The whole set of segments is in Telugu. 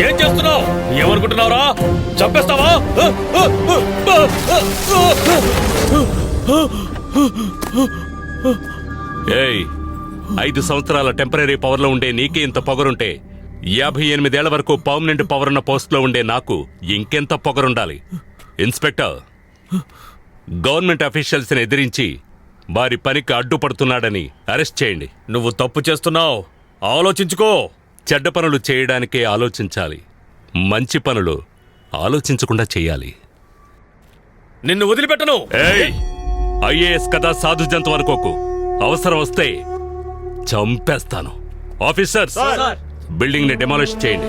ఏం చేస్తున్నావు? ఏమనుకుంటున్నావురా? చంపేస్తావా? ఏయ్, 5 సంవత్సరాల టెంపరీ పవర్ లో ఉండే నీకే ఇంత పొగరుంటే 58 ఏళ్ల వరకు పర్మనెంట్ పవర్ ఉన్న పోస్ట్ లో ఉండే నాకు ఇంకెంత పొగరుండాలి? ఇన్స్పెక్టర్, గవర్నమెంట్ అఫీషియల్స్ ని ఎదిరించి వారి పనికి అడ్డుపడుతున్నాడని అరెస్ట్ చేయండి. నువ్వు తప్పు చేస్తున్నావు, ఆలోచించుకో. చెడ్డ పనులు చేయడానికే ఆలోచించాలి, మంచి పనులు ఆలోచించకుండా చెయ్యాలి. నిన్ను వదిలిపెట్టను. ఐఏఎస్ కదా సాధు జంతువు అనుకోకు. అవసరం వస్తే చంపేస్తాను. ఆఫీసర్స్, బిల్డింగ్ ని డెమాలిష్ చేయండి.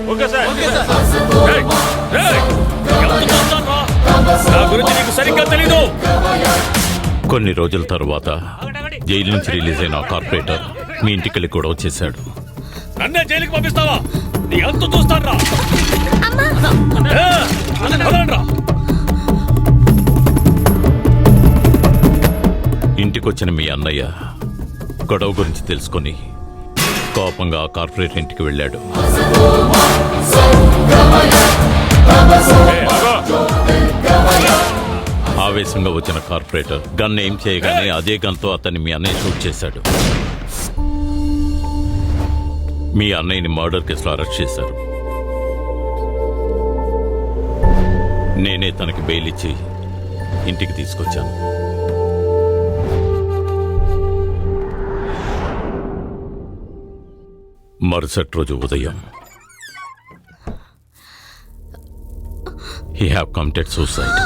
నా గురించి నీకు సరిగ్గా తెలీదు. కొన్ని రోజుల తర్వాత జైలు నుంచి రిలీజ్ అయిన కార్పొరేటర్ మీ ఇంటికెళ్ళి గొడవ చేశాడు. నన్నే జైలుకి పంపిస్తావా? నీ అంత చూస్తాను. ఇంటికొచ్చిన మీ అన్నయ్య గొడవ గురించి తెలుసుకొని కోపంగా కార్పొరేటర్ ఇంటికి వెళ్ళాడు. ఆవేశంగా వచ్చిన కార్పొరేటర్ గన్ ఏం చేయగానే అదే గన్తో అతన్ని మీ అన్నయ్య షూట్ చేశాడు. మీ అన్నయ్యని మర్డర్ కేసులో అరెస్ట్ చేశారు. నేనే తనకి బెయిల్ ఇచ్చి ఇంటికి తీసుకొచ్చాను. మరుసటి రోజు ఉదయం he have committed suicide.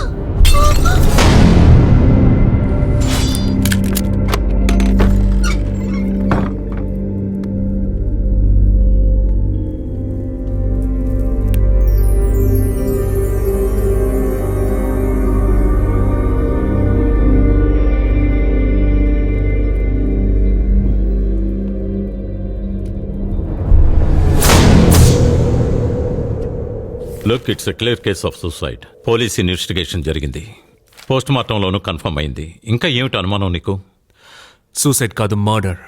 Look, it's a clear case of suicide. Police investigation జరిగింది. పోస్ట్ మార్టంలోనూ కన్ఫర్మ్ అయింది. ఇంకా ఏమిటి అనుమానం నీకు? సూసైడ్ కాదు, మర్డర్.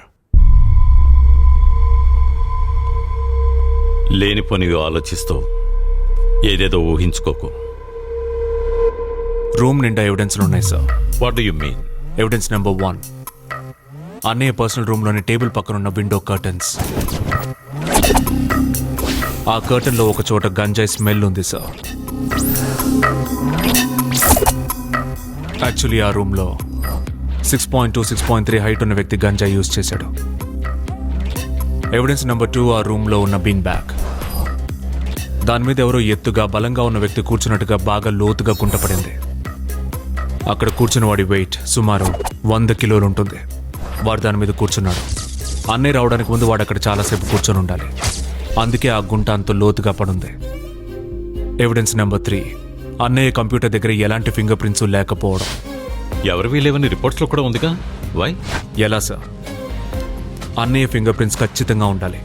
లేనిపోనివి ఆలోచిస్తూ ఏదేదో ఊహించుకోకు. రూమ్ నిండా ఎవిడెన్స్లు ఉన్నాయి sir. What do you mean? Evidence number 1, అన్నయ్య పర్సనల్ రూమ్లోని టేబుల్ పక్కనున్న విండో కర్టన్స్. ఆ కర్టన్లో ఒక చోట గంజాయి స్మెల్ ఉంది సార్. యాక్చువల్లీ ఆ రూమ్లో 6.2, 6.3 హైట్ ఉన్న వ్యక్తి గంజాయి యూజ్ చేశాడు. ఎవిడెన్స్ నెంబర్ 2, ఆ రూమ్లో ఉన్న బిన్ బ్యాగ్. దాని మీద ఎవరో ఎత్తుగా బలంగా ఉన్న వ్యక్తి కూర్చున్నట్టుగా బాగా లోతుగా గుంటపడింది. అక్కడ కూర్చున్న వాడి వెయిట్ సుమారు 100 కిలోలు ఉంటుంది. వాడు దాని మీద కూర్చున్నాడు. అన్నయ్య రావడానికి ముందు వాడు అక్కడ చాలాసేపు కూర్చొని ఉండాలి. అందుకే ఆ గుంట అంత లోతుగా పడుంది. ఎవిడెన్స్ నెంబర్ 3, అన్నయ్య కంప్యూటర్ దగ్గర ఎలాంటి ఫింగర్ ప్రింట్స్ లేకపోవడం. ఎవరివి లేవని రిపోర్ట్స్లో కూడా ఉందిగా. వై? ఎలా సార్? అన్నయ్య ఫింగర్ ప్రింట్స్ ఖచ్చితంగా ఉండాలి.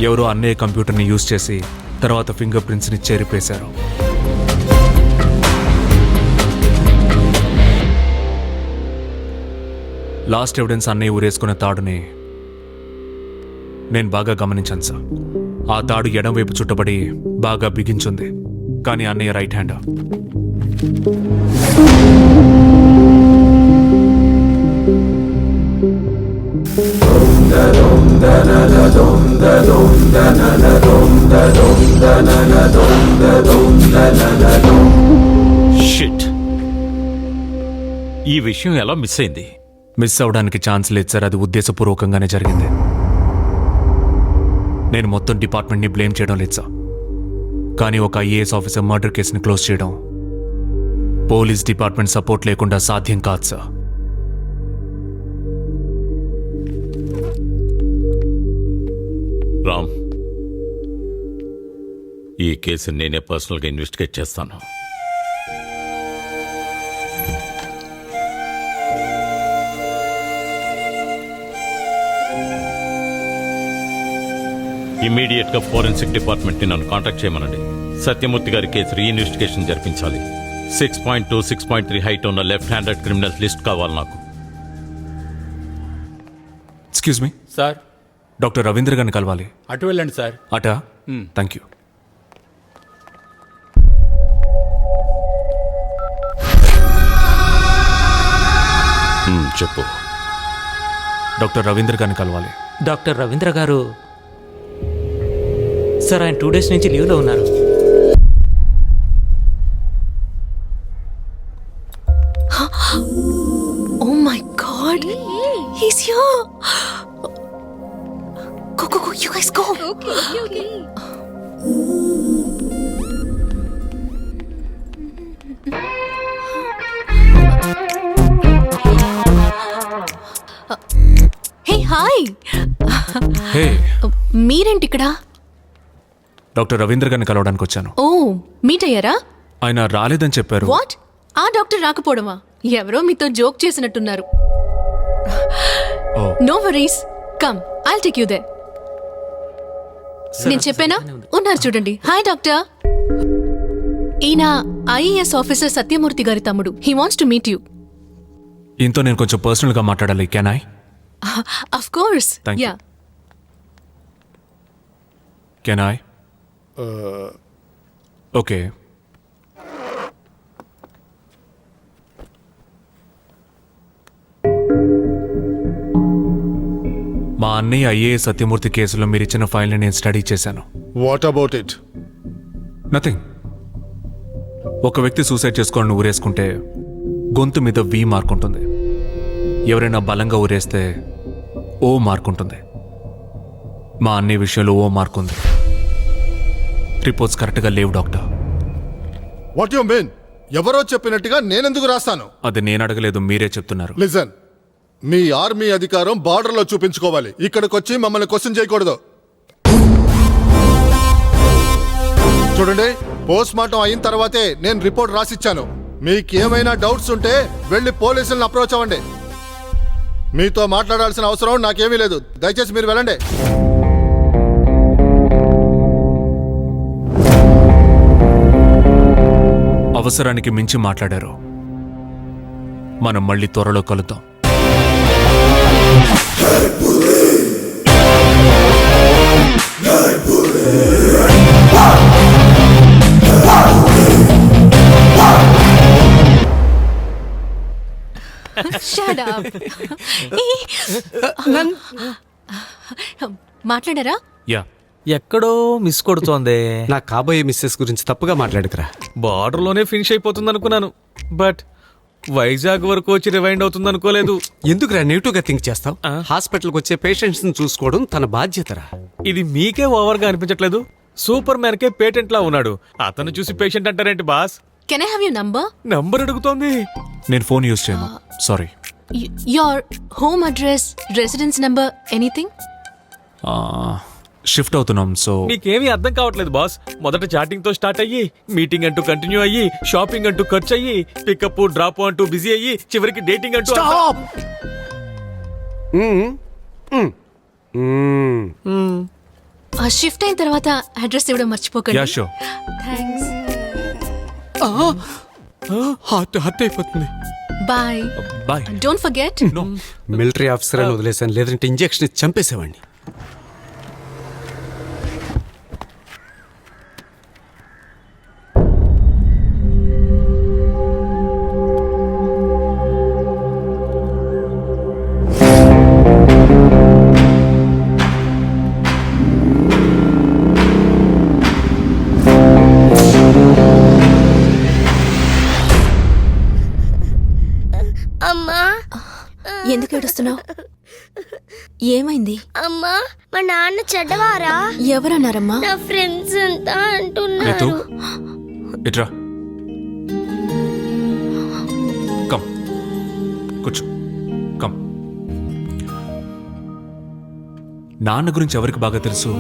ఎవరో అన్నయ్య కంప్యూటర్ని యూజ్ చేసి తర్వాత ఫింగర్ ప్రింట్స్ని చెరిపేశారు. లాస్ట్ ఎవిడెన్స్ అన్నయ్య ఊరేసుకున్న తాడుని నేను బాగా గమనించాను సార్. ఆ తాడు ఎడం వైపు చుట్టబడి బాగా బిగించుంది. కానీ అన్నయ్య రైట్ హ్యాండ్. షిట్, ఈ విషయం ఎలా మిస్ అయింది? మిస్ అవడానికి ఛాన్స్ లేదు సార్. అది ఉద్దేశపూర్వకంగానే జరిగింది. నేను మొత్తం డిపార్ట్మెంట్ని బ్లేమ్ చేయడం లేదు సార్. కానీ ఒక ఐఏఎస్ ఆఫీసర్ మర్డర్ కేసుని క్లోజ్ చేయడం పోలీస్ డిపార్ట్మెంట్ సపోర్ట్ లేకుండా సాధ్యం కాదు సార్. రామ్, ఈ కేసుని నేనే పర్సనల్గా ఇన్వెస్టిగేట్ చేస్తాను. ఇమ్మీడియట్ గా ఫోరెన్సిక్ డిపార్ట్మెంట్ ని నన్ను కాంటాక్ట్ చేయమనండి. సత్యమూర్తి గారి కేసు రీఇన్వెస్టిగేషన్ జరిపించాలి. 6.2, 6.3 హైట్ ఉన్న లెఫ్ట్ హ్యాండెడ్ క్రిమినల్స్ లిస్ట్ కావాలి నాకు. Excuse me, sir doctor Ravindra గారిని కలవాలి. అటు వెళ్ళండి సార్. అటా? Thank you. చెప్పు. డాక్టర్ రవీంద్ర గారిని కలవాలి. డాక్టర్ రవీంద్ర గారు సార్, ఆయన 2 డేస్ నుంచి లీవ్లో ఉన్నారు. Oh my god! He's here! Go, go, go! You guys go! Okay. Hey, hi! హే, మీరేంటి ఇక్కడ? డాక్టర్ రవీంద్ర గారిని కలవడానికి వచ్చాను. ఓ, మీట్ అయ్యారా? ఆయన రాలేదని చెప్పారు. వాట్? ఆ డాక్టర్ రాకపోవడమా? ఎవరో మీతో జోక్ చేసినట్టున్నారు. Oh, no worries, come, I'll take you there. నేను చెప్పానా? ఉన్నారు చూడండి. Hi doctor. ఈయన ఐఏఎస్ ఆఫీసర్ సత్యమూర్తి గారి తమ్ముడు. He wants to meet you. ఈయనతో నేను కొంచెం పర్సనల్ గా మాట్లాడాలి. Can I? Of course. Thank you. Yeah. Can I? Okay. మా అన్నయ్య ఐఏఎస్ సత్యమూర్తి కేసులో మీరు ఇచ్చిన ఫైల్ని నేను స్టడీ చేశాను. What about it? నథింగ్. ఒక వ్యక్తి సూసైడ్ చేసుకోవాలని ఊరేసుకుంటే గొంతు మీద వి మార్క్ ఉంటుంది. ఎవరైనా బలంగా ఊరేస్తే ఓ మార్క్ ఉంటుంది. మా అన్నయ్య విషయంలో ఓ మార్క్ ఉంది. రిపోర్ట్స్ కరెక్ట్గా లేవు డాక్టర్. What you mean? ఎవరో చెప్పినట్టుగా నేనెందుకు రాస్తాను? అది నేను అడగలేదు, మీరే చెప్తున్నారు. లిజన్, మీ ఆర్మీ అధికారం బార్డర్ లో చూపించుకోవాలి. ఇక్కడికొచ్చి మమ్మల్ని క్వశ్చన్ చేయకూడదు. చూడండి, పోస్ట్ మార్టం అయిన తర్వాతే నేను రిపోర్ట్ రాసిచ్చాను. మీకేమైనా డౌట్స్ ఉంటే వెళ్ళి పోలీసులను అప్రోచ్ అవ్వండి. మీతో మాట్లాడాల్సిన అవసరం నాకేమీ లేదు. దయచేసి మీరు వెళ్ళండి. అవసరానికి మించి మాట్లాడారు. మనం మళ్ళీ త్వరలో కలుద్దాం. Shut up. మాట్లాడారా? యా. ఎక్కడో మిస్ కొడుతోంది. నా కాబోయే మిస్సెస్ గురించి తప్పుగా మాట్లాడుకురా. బార్డర్లోనే ఫినిష్ అయిపోతుంది అనుకున్నాను, బట్ వైజాగ్ వరకు వచ్చి రివైండ్ అవుతుంది అనుకోలేదు. ఎందుకురా నెగిటివ్ గా థింక్ చేస్తావు? హాస్పిటల్కి వచ్చే పేషెంట్స్ ని చూసుకోవడం తన బాధ్యతరా. ఇది మీకే ఓవర్ గా అనిపించట్లేదు? సూపర్ మ్యాన్ కే పేటెంట్ లా ఉన్నాడు, అతను చూసి పేషెంట్ అంటారేంటి boss? Can I have your number? Number అడుగుతోంది. నేను ఫోన్ యూజ్ చేయను, sorry. Your home address, residence number, anything? Shift అవుతున్నాం, సో నీకేమీ అర్థం కావట్లేదు బాస్. మొదట చాటింగ్ తో స్టార్ట్ అయ్యి, మీటింగ్ అంటూ కంటిన్యూ అయ్యి, షాపింగ్ అంటూ ఖర్చు అయ్యి, పికప్ డ్రాప్ అంటూ బిజీ అయ్యి, చివరికి డేటింగ్ అంటూ. షిఫ్ట్ అయిన తర్వాత అడ్రస్ ఇవ్వడం మర్చిపోకండి. Yeah sure. థ్యాంక్స్. హార్ట్ అయిపోతుంది. Bye. Bye. Don't forget. No. Military officer అని వదిలేసాను, లేదంటే ఇంజెక్షన్ ఇచ్చి చంపేసేవాడిని. అమ్మా, ఎందుకు ఏడుస్తున్నావు? ఏమైంది? అమ్మా, మా నాన్న చెడ్డవారా? ఎవరన్నారమ్మా? నా ఫ్రెండ్స్ అంతా రేతు, అంటున్నారు. ఇట్రా. కమ్, కూర్చో. కమ్. నాన్న గురించి ఎవరికి బాగా తెలుసు?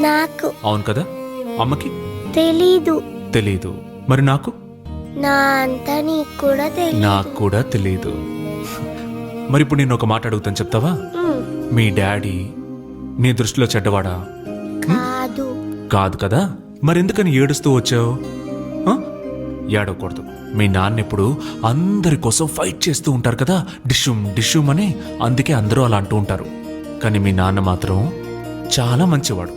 నాకు అవును కదా. అమ్మకి తెలీదు. తెలీదు. మరి నాకు? నా అంతా నీకు కూడా తెలీదు. నాకు కూడా తెలీదు. మరి ఇప్పుడు నేను ఒక మాట అడుగుతాను, చెప్తావా? మీ డాడీ నీ దృష్టిలో చెడ్డవాడా? కాదు. కాదు కదా మరెందుకని ఏడుస్తూ వచ్చావు ఆ? ఏడవకూడదు. మీ నాన్న ఎప్పుడు అందరి కోసం ఫైట్ చేస్తూ ఉంటారు కదా, డిష్యూమ్ డిష్యూమ్ అని. అందుకే అందరూ అలా అంటూ ఉంటారు. కానీ మీ నాన్న మాత్రం చాలా మంచివాడు.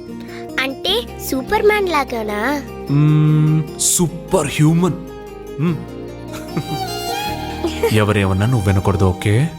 అంటే సూపర్ మ్యాన్ లాగానా? Super human. ఎవరేమన్నా నువ్వు వినకూడదు, ఓకే?